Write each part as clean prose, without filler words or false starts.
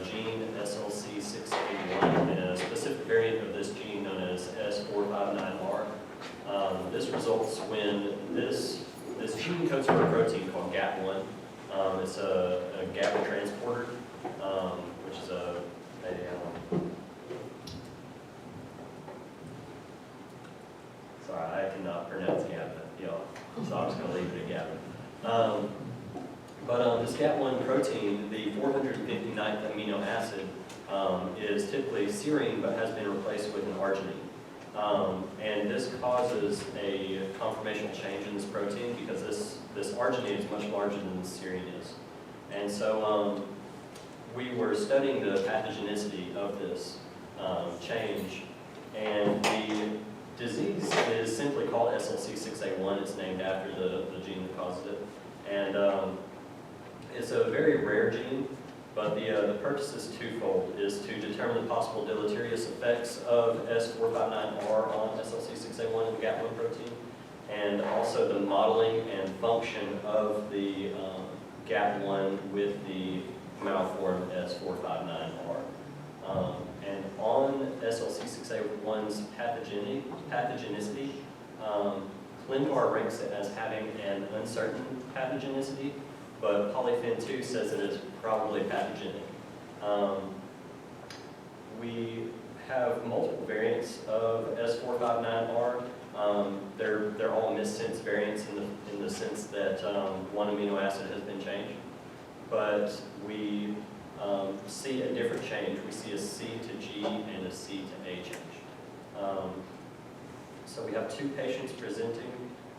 gene SLC6A1 and a specific variant of this gene known as S459R. This results when this gene codes for a protein called GAP1. It's a GABA transporter, which is sorry, I cannot pronounce GABA, so I'm just going to leave it at GABA. But this GAP1 protein, the 459th amino acid, is typically serine but has been replaced with an arginine. And this causes a conformational change in this protein because this arginine is much larger than the serine is. And so we were studying the pathogenicity of this change, and the disease is simply called SLC6A1. It's named after the gene that causes it. And it's a very rare gene, but the purpose is twofold, is to determine the possible deleterious effects of S459R on SLC6A1 and the GAP1 protein, and also the modeling and function of the GAP1 with the malformed S459R. And on SLC6A1's pathogenicity, ClinVar ranks it as having an uncertain pathogenicity, but Polyphen 2 says that it's probably pathogenic. We have multiple variants of S459R. They're all missense variants in the sense that one amino acid has been changed, but we see a different change. We see a C to G and a C to A change. So we have two patients presenting.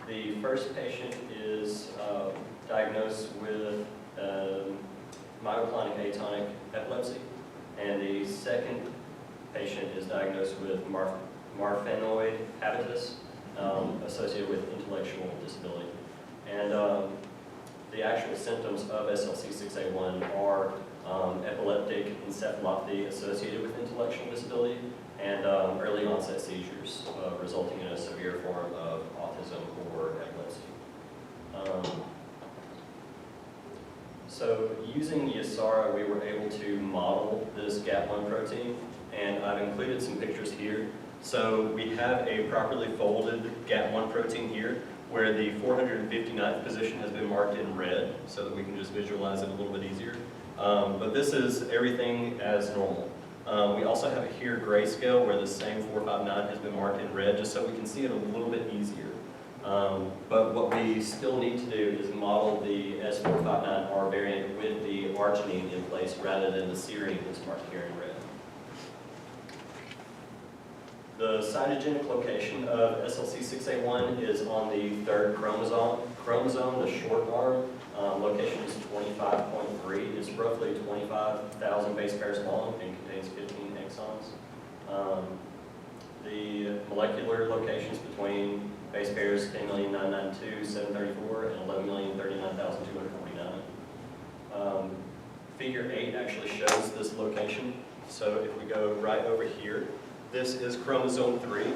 The first patient is diagnosed with myoclonic atonic epilepsy, and the second patient is diagnosed with marfanoid habitus associated with intellectual disability. And the actual symptoms of SLC6A1 are epileptic encephalopathy associated with intellectual disability and early onset seizures resulting in a severe form of autism or epilepsy. So using Yesara, we were able to model this GAP1 protein, and I've included some pictures here. So we have a properly folded GAP1 protein here, where the 459th position has been marked in red, so that we can just visualize it a little bit easier. But this is everything as normal. We also have here grayscale, where the same 459 has been marked in red, just so we can see it a little bit easier. But what we still need to do is model the S459R variant with the arginine in place rather than the serine that's marked here in red. The cytogenic location of SLC6A1 is on the third chromosome. The short arm, location is 25.3. It's roughly 25,000 base pairs long and contains 15 exons. The molecular locations between base pairs 10,992,734 and 11,039,249. Figure 8 actually shows this location. So if we go right over here, this is chromosome 3.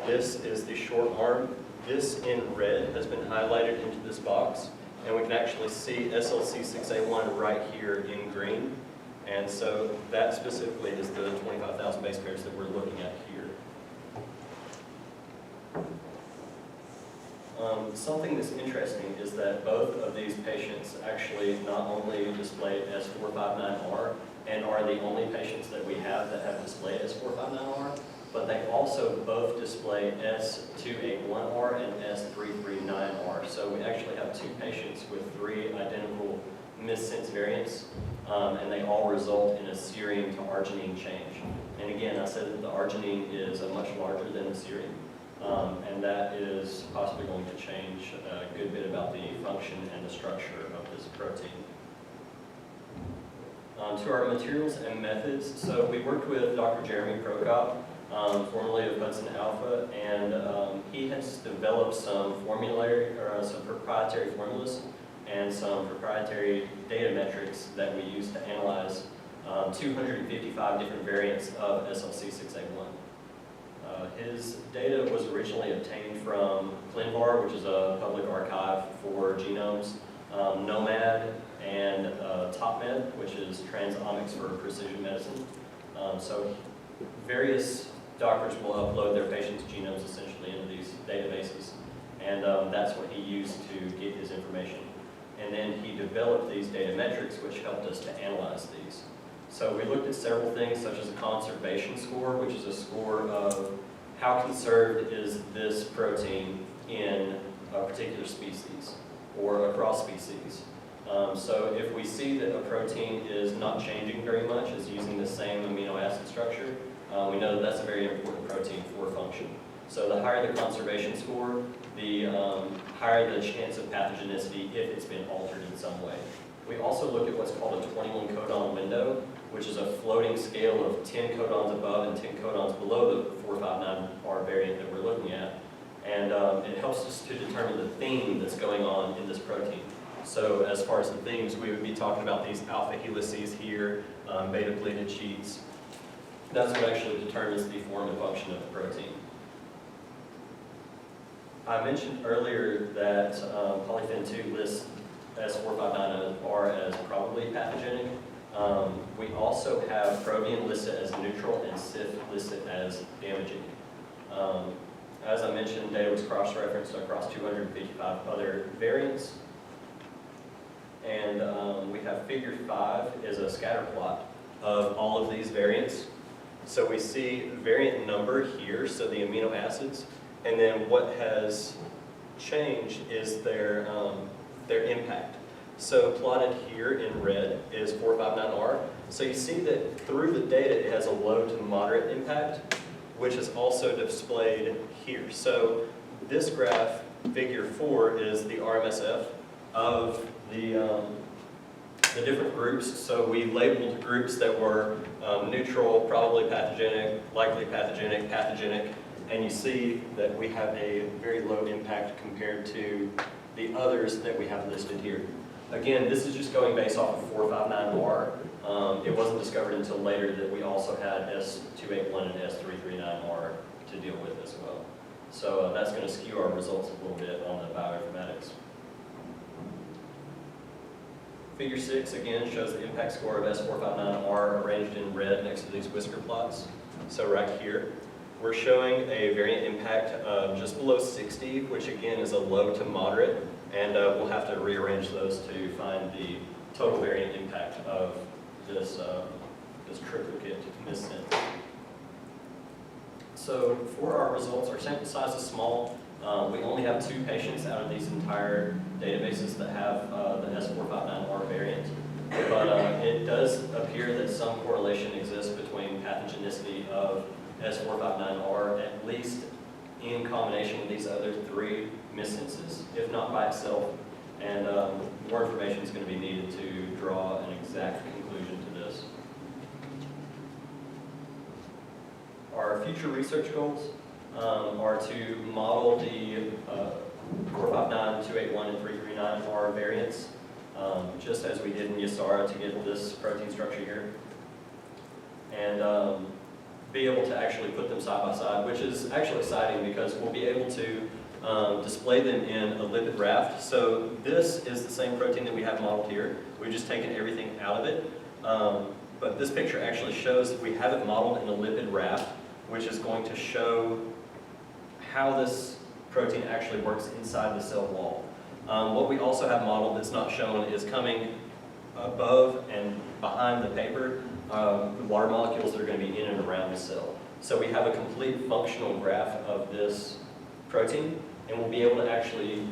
This is the short arm. This in red has been highlighted into this box, and we can actually see SLC6A1 right here in green. And so that specifically is the 25,000 base pairs that we're looking at here. Something that's interesting is that both of these patients actually not only display S459R and are the only patients that we have that have displayed S459R, but they also both display S281R and S339R. So we actually have two patients with three identical missense variants, and they all result in a serine to arginine change. And again, I said that the arginine is much larger than the serine. And that is possibly going to change a good bit about the function and the structure of this protein. To our materials and methods, so we worked with Dr. Jeremy Prokop, formerly of Hudson Alpha, and he has developed some some proprietary formulas and some proprietary data metrics that we use to analyze 255 different variants of SLC6A1. His data was originally obtained from ClinVar, which is a public archive for genomes, Nomad, and TopMed, which is transomics for precision medicine. So various doctors will upload their patients' genomes essentially into these databases, and that's what he used to get his information. And then he developed these data metrics, which helped us to analyze these. So we looked at several things, such as a conservation score, which is a score of how conserved is this protein in a particular species or across species. So if we see that a protein is not changing very much, is using the same amino acid structure, we know that that's a very important protein for function. So the higher the conservation score, the higher the chance of pathogenicity if it's been altered in some way. We also look at what's called a 21 codon window, which is a floating scale of 10 codons above and 10 codons below the 459R variant that we're looking at. And it helps us to determine the theme that's going on in this protein. So as far as the themes, we would be talking about these alpha helices here, beta pleated sheets. That's what actually determines the form and function of the protein. I mentioned earlier that polyphen 2 lists S459R as probably pathogenic. We also have Protein listed as neutral and CYF listed as damaging. As I mentioned, data was cross-referenced across 255 other variants. And we have figure 5 is a scatter plot of all of these variants. So we see variant number here, so the amino acids, and then what has changed is their impact. So plotted here in red is 459R. So you see that through the data it has a low to moderate impact, which is also displayed here. So this graph, figure 4, is the RMSF of the different groups. So we labeled groups that were neutral, probably pathogenic, likely pathogenic, pathogenic, and you see that we have a very low impact compared to the others that we have listed here. Again, this is just going based off of 459R. It wasn't discovered until later that we also had S281 and S339R to deal with as well. So that's going to skew our results a little bit on the bioinformatics. Figure 6, again, shows the impact score of S459R arranged in red next to these whisker plots. So right here, we're showing a variant impact of just below 60, which again is a low to moderate, and we'll have to rearrange those to find the total variant impact of this, this triplicate missense. So for our results, our sample size is small. We only have 2 patients out of these entire databases that have the S459R variant, but it does appear that some correlation exists between pathogenicity of S459R, at least in combination with these other 3 missenses, if not by itself. And more information is going to be needed to draw an exact conclusion to this. Our future research goals are to model the 459, 281, and 339R variants, just as we did in Yasara to get this protein structure here. And be able to actually put them side by side, which is actually exciting because we'll be able to display them in a lipid raft. So this is the same protein that we have modeled here. We've just taken everything out of it. But this picture actually shows that we have it modeled in a lipid raft, which is going to show how this protein actually works inside the cell wall. What we also have modeled that's not shown is coming above and behind the paper, water molecules that are going to be in and around the cell. So we have a complete functional graph of this protein, and we'll be able to actually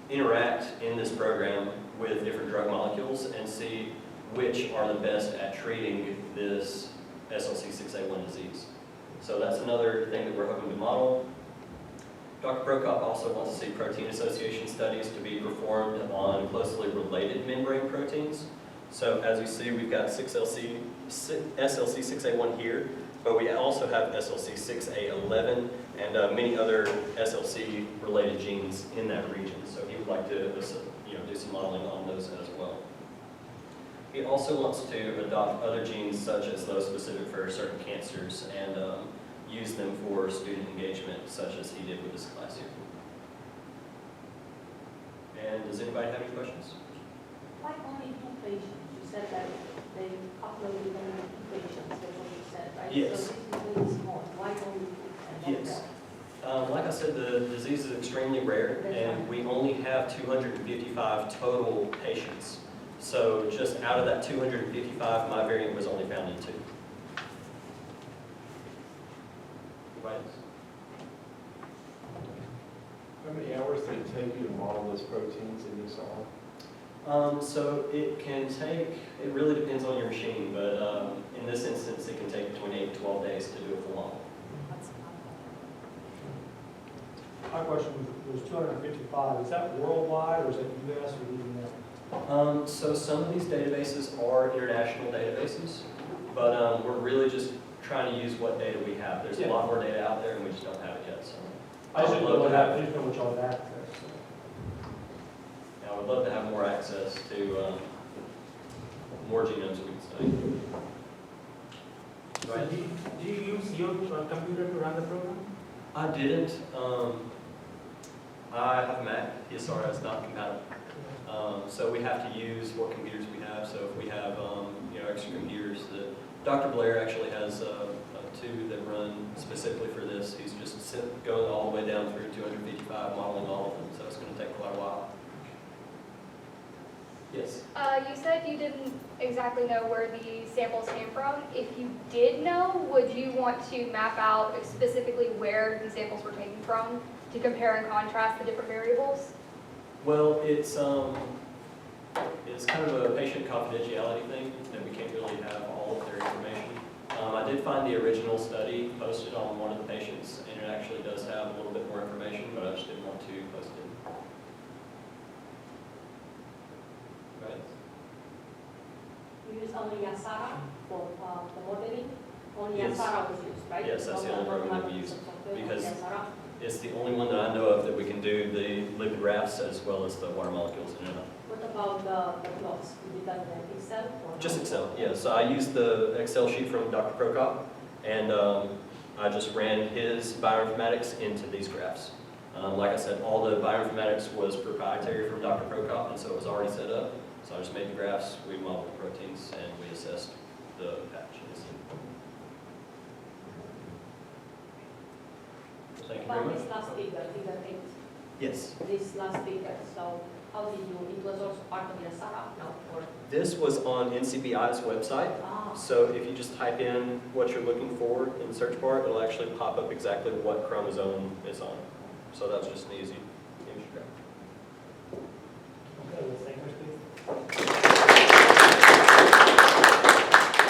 interact in this program with different drug molecules and see which are the best at treating this SLC6A1 disease. So that's another thing that we're hoping to model. Dr. Prokop also wants to see protein association studies to be performed on closely related membrane proteins. So as you see, we've got SLC6A1 here, but we also have SLC6A11 and many other SLC-related genes in that region. So he would like to do some modeling on those as well. He also wants to adopt other genes, such as those specific for certain cancers, and use them for student engagement, such as he did with this class here. And does anybody have any questions? Why only 2 patients? You said that Yes. So this is really small. Why only and not Yes. that? Like I said, the disease is extremely rare, and we only have 255 total patients. So just out of that 255, my variant was only found in 2. Right? How many hours did it take you to model those proteins that you saw? So it can take, it really depends on your machine, but in this instance, it can take between 8 to 12 days to do a full model. My question was 255, is that worldwide or is that US or even that? So some of these databases are international databases, but we're really just trying to use what data we have. There's a lot more data out there, and we just don't have it yet. So I just didn't know would love to what have, what y'all had access to. yeah, I would love to have more access to more genomes we can study. So do you use your computer to run the program? I didn't. I have a Mac. PSR is not compatible. So we have to use what computers we have. So if we have extra computers that Dr. Blair actually has 2 that run specifically for this. He's just going all the way down through 255, modeling all of them. So it's going to take quite a while. Yes. You said you didn't exactly know where the samples came from. If you did know, would you want to map out specifically where the samples were taken from to compare and contrast the different variables? Well, it's kind of a patient confidentiality thing that we can't really have all of their information. I did find the original study posted on one of the patients, and it actually does have a little bit more information, but I just didn't want to post it. Right? You use only Yasara for the modeling? Only Yes. Yasara was used, right? Yes, that's the only program that we use, because Yasara. it's the only one that I know of that we can do the lipid rafts as well as the water molecules in it. What about the plots? You did that in Excel? Or Just Excel, yeah. So I used the Excel sheet from Dr. Prokop, and I just ran his bioinformatics into these graphs. Like I said, all the bioinformatics was proprietary from Dr. Prokop, and so it was already set up. So I just made the graphs, we modeled the proteins, and we assessed the patches. Thank you very about much. this last figure 8, Yes. this last figure, so how did you, it was also part of Yasara, no? Or, This was on NCBI's website. So if you just type in what you're looking for in the search bar, it'll actually pop up exactly what chromosome it's on. So that's just an easy